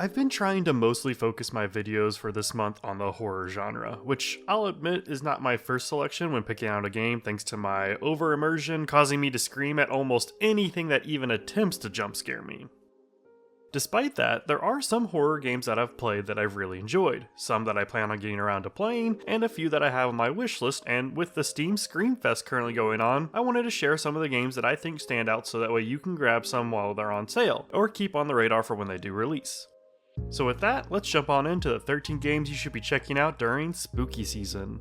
I've been trying to mostly focus my videos for this month on the horror genre, which I'll admit is not my first selection when picking out a game thanks to my over-immersion causing me to scream at almost anything that even attempts to jump scare me. Despite that, there are some horror games that I've played that I've really enjoyed, some that I plan on getting around to playing, and a few that I have on my wishlist, and with the Steam Screamfest currently going on, I wanted to share some of the games that I think stand out so that way you can grab some while they're on sale, or keep on the radar for when they do release. So with that, let's jump on into the 13 games you should be checking out during spooky season.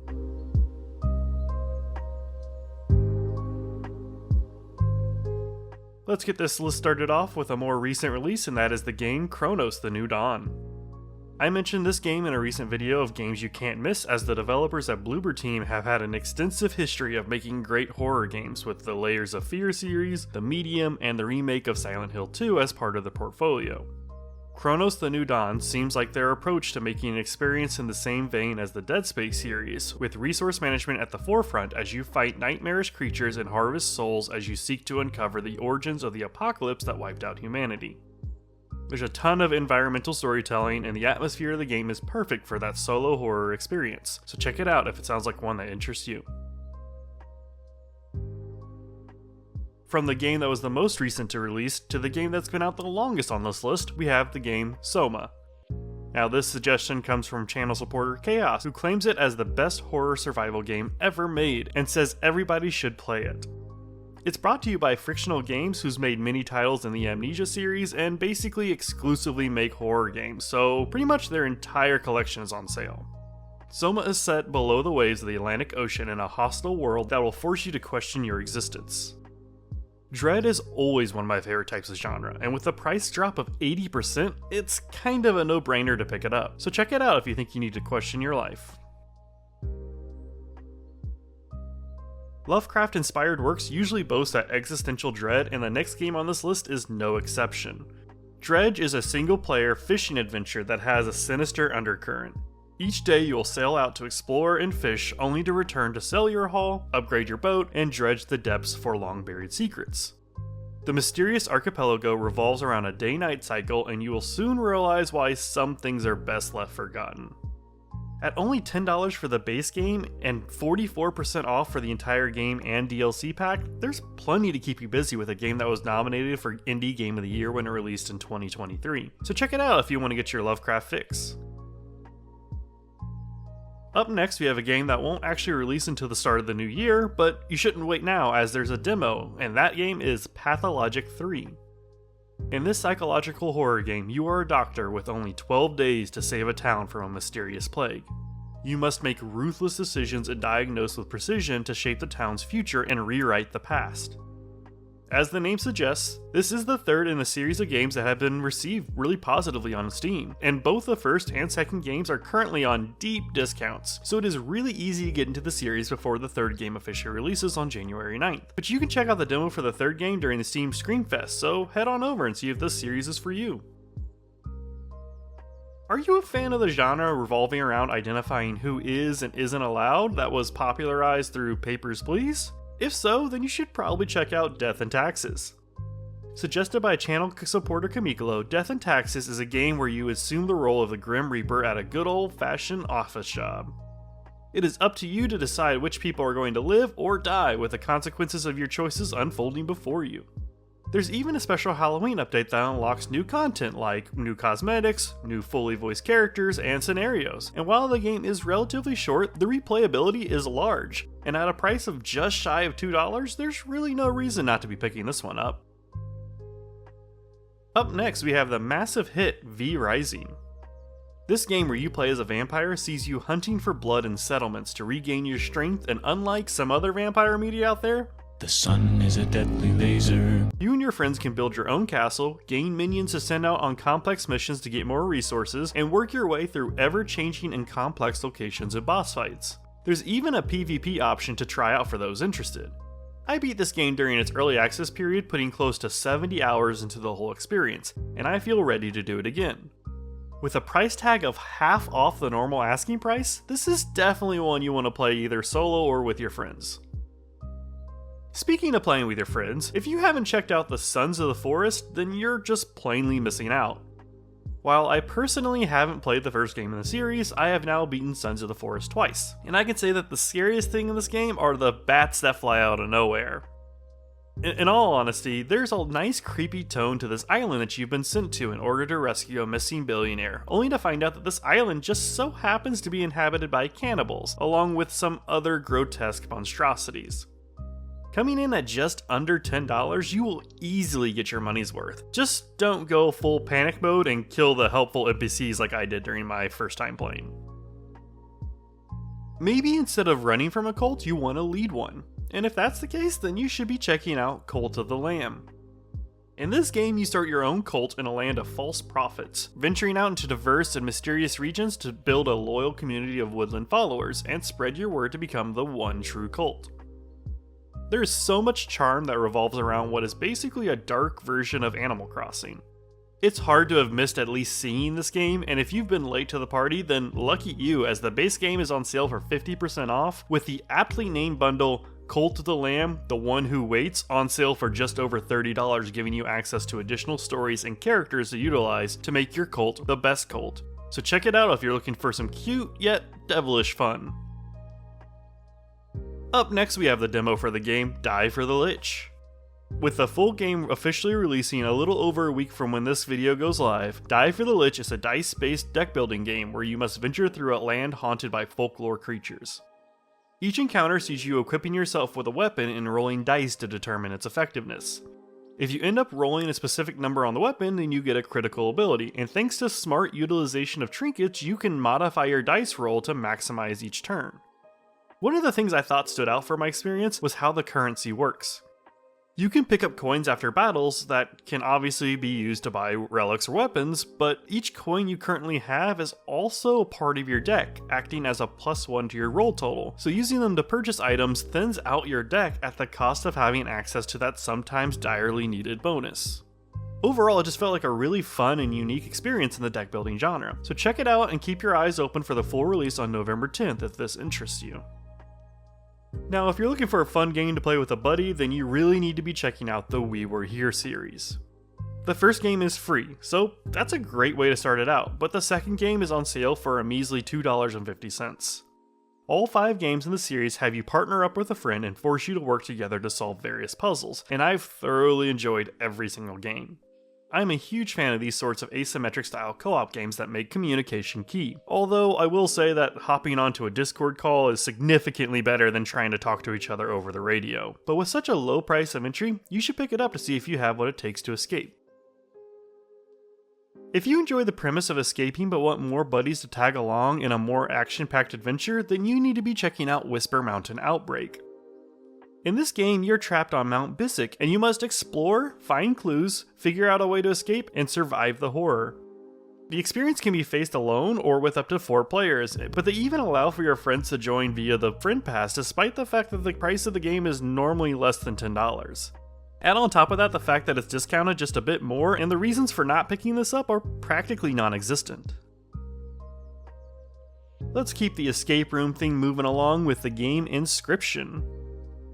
Let's get this list started off with a more recent release, and that is the game Chronos: The New Dawn. I mentioned this game in a recent video of games you can't miss, as the developers at Bloober Team have had an extensive history of making great horror games with the Layers of Fear series, The Medium, and the remake of Silent Hill 2 as part of the portfolio. Chronos: The New Dawn seems like their approach to making an experience in the same vein as the Dead Space series, with resource management at the forefront as you fight nightmarish creatures and harvest souls as you seek to uncover the origins of the apocalypse that wiped out humanity. There's a ton of environmental storytelling, and the atmosphere of the game is perfect for that solo horror experience, so check it out if it sounds like one that interests you. From the game that was the most recent to release to the game that's been out the longest on this list, we have the game Soma. Now this suggestion comes from channel supporter Chaos, who claims it as the best horror survival game ever made and says everybody should play it. It's brought to you by Frictional Games, who's made many titles in the Amnesia series and basically exclusively make horror games, so pretty much their entire collection is on sale. Soma is set below the waves of the Atlantic Ocean in a hostile world that will force you to question your existence. Dread is always one of my favorite types of genre, and with a price drop of 80%, it's kind of a no-brainer to pick it up, so check it out if you think you need to question your life. Lovecraft-inspired works usually boast that existential dread, and the next game on this list is no exception. Dredge is a single-player fishing adventure that has a sinister undercurrent. Each day you will sail out to explore and fish, only to return to sell your haul, upgrade your boat, and dredge the depths for long-buried secrets. The mysterious archipelago revolves around a day-night cycle, and you will soon realize why some things are best left forgotten. At only $10 for the base game, and 44% off for the entire game and DLC pack, there's plenty to keep you busy with a game that was nominated for Indie Game of the Year when it released in 2023. So check it out if you want to get your Lovecraft fix. Up next, we have a game that won't actually release until the start of the new year, but you shouldn't wait now as there's a demo, and that game is Pathologic 3. In this psychological horror game, you are a doctor with only 12 days to save a town from a mysterious plague. You must make ruthless decisions and diagnose with precision to shape the town's future and rewrite the past. As the name suggests, this is the third in a series of games that have been received really positively on Steam, and both the first and second games are currently on deep discounts, so it is really easy to get into the series before the third game officially releases on January 9th. But you can check out the demo for the third game during the Steam Screamfest, so head on over and see if this series is for you. Are you a fan of the genre revolving around identifying who is and isn't allowed that was popularized through Papers, Please? If so, then you should probably check out Death and Taxes. Suggested by channel supporter Kamikolo, Death and Taxes is a game where you assume the role of the Grim Reaper at a good old-fashioned office job. It is up to you to decide which people are going to live or die, with the consequences of your choices unfolding before you. There's even a special Halloween update that unlocks new content like new cosmetics, new fully voiced characters, and scenarios. And while the game is relatively short, the replayability is large, and at a price of just shy of $2, there's really no reason not to be picking this one up. Up next, we have the massive hit V Rising. This game where you play as a vampire sees you hunting for blood in settlements to regain your strength, and unlike some other vampire media out there, the sun is a deadly laser. You and your friends can build your own castle, gain minions to send out on complex missions to get more resources, and work your way through ever-changing and complex locations and boss fights. There's even a PvP option to try out for those interested. I beat this game during its early access period, putting close to 70 hours into the whole experience, and I feel ready to do it again. With a price tag of half off the normal asking price, this is definitely one you want to play either solo or with your friends. Speaking of playing with your friends, if you haven't checked out the Sons of the Forest, then you're just plainly missing out. While I personally haven't played the first game in the series, I have now beaten Sons of the Forest twice, and I can say that the scariest thing in this game are the bats that fly out of nowhere. In all honesty, there's a nice creepy tone to this island that you've been sent to in order to rescue a missing billionaire, only to find out that this island just so happens to be inhabited by cannibals, along with some other grotesque monstrosities. Coming in at just under $10, you will easily get your money's worth. Just don't go full panic mode and kill the helpful NPCs like I did during my first time playing. Maybe instead of running from a cult, you want to lead one. And if that's the case, then you should be checking out Cult of the Lamb. In this game, you start your own cult in a land of false prophets, venturing out into diverse and mysterious regions to build a loyal community of woodland followers and spread your word to become the one true cult. There is so much charm that revolves around what is basically a dark version of Animal Crossing. It's hard to have missed at least seeing this game, and if you've been late to the party, then lucky you, as the base game is on sale for 50% off, with the aptly named bundle Cult of the Lamb, The One Who Waits, on sale for just over $30, giving you access to additional stories and characters to utilize to make your cult the best cult. So check it out if you're looking for some cute yet devilish fun. Up next, we have the demo for the game Die for the Lich. With the full game officially releasing a little over a week from when this video goes live, Die for the Lich is a dice-based deck building game where you must venture through a land haunted by folklore creatures. Each encounter sees you equipping yourself with a weapon and rolling dice to determine its effectiveness. If you end up rolling a specific number on the weapon, then you get a critical ability, and thanks to smart utilization of trinkets, you can modify your dice roll to maximize each turn. One of the things I thought stood out for my experience was how the currency works. You can pick up coins after battles that can obviously be used to buy relics or weapons, but each coin you currently have is also a part of your deck, acting as a +1 to your roll total, so using them to purchase items thins out your deck at the cost of having access to that sometimes direly needed bonus. Overall, it just felt like a really fun and unique experience in the deck building genre, so check it out and keep your eyes open for the full release on November 10th if this interests you. Now, if you're looking for a fun game to play with a buddy, then you really need to be checking out the We Were Here series. The first game is free, so that's a great way to start it out, but the second game is on sale for a measly $2.50. All 5 games in the series have you partner up with a friend and force you to work together to solve various puzzles, and I've thoroughly enjoyed every single game. I'm a huge fan of these sorts of asymmetric style co-op games that make communication key, although I will say that hopping onto a Discord call is significantly better than trying to talk to each other over the radio. But with such a low price of entry, you should pick it up to see if you have what it takes to escape. If you enjoy the premise of escaping but want more buddies to tag along in a more action-packed adventure, then you need to be checking out Whisper Mountain Outbreak. In this game, you're trapped on Mount Bissick, and you must explore, find clues, figure out a way to escape, and survive the horror. The experience can be faced alone or with up to 4 players, but they even allow for your friends to join via the Friend Pass despite the fact that the price of the game is normally less than $10. Add on top of that the fact that it's discounted just a bit more, and the reasons for not picking this up are practically non-existent. Let's keep the escape room thing moving along with the game Inscription.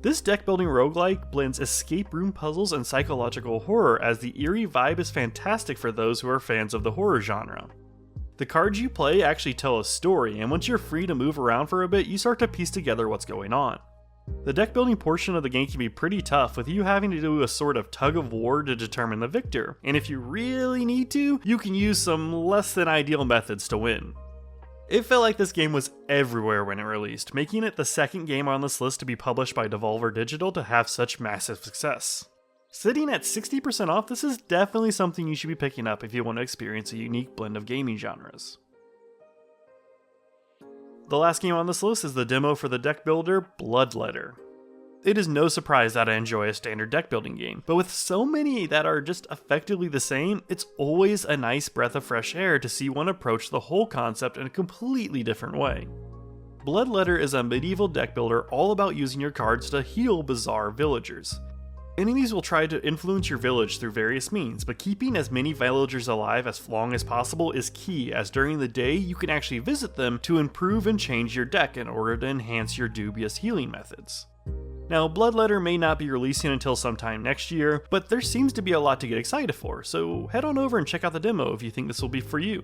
This deck-building roguelike blends escape room puzzles and psychological horror, as the eerie vibe is fantastic for those who are fans of the horror genre. The cards you play actually tell a story, and once you're free to move around for a bit, you start to piece together what's going on. The deck-building portion of the game can be pretty tough, with you having to do a sort of tug-of-war to determine the victor, and if you really need to, you can use some less than ideal methods to win. It felt like this game was everywhere when it released, making it the second game on this list to be published by Devolver Digital to have such massive success. Sitting at 60% off, this is definitely something you should be picking up if you want to experience a unique blend of gaming genres. The last game on this list is the demo for the deck builder Bloodletter. It is no surprise that I enjoy a standard deck building game, but with so many that are just effectively the same, it's always a nice breath of fresh air to see one approach the whole concept in a completely different way. Bloodletter is a medieval deck builder all about using your cards to heal bizarre villagers. Enemies will try to influence your village through various means, but keeping as many villagers alive as long as possible is key, as during the day you can actually visit them to improve and change your deck in order to enhance your dubious healing methods. Now, Bloodletter may not be releasing until sometime next year, but there seems to be a lot to get excited for, so head on over and check out the demo if you think this will be for you.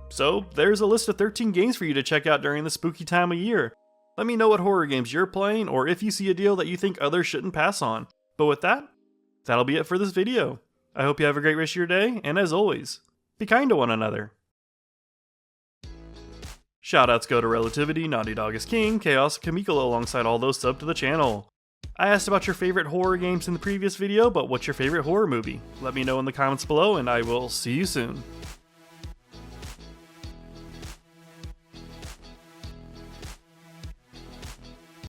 So, there's a list of 13 games for you to check out during the spooky time of year. Let me know what horror games you're playing, or if you see a deal that you think others shouldn't pass on. But with that, that'll be it for this video. I hope you have a great rest of your day, and as always, be kind to one another. Shoutouts go to Relativity, Naughty Dog is King, Chaos, Kamikolo alongside all those subbed to the channel. I asked about your favorite horror games in the previous video, but what's your favorite horror movie? Let me know in the comments below, and I will see you soon.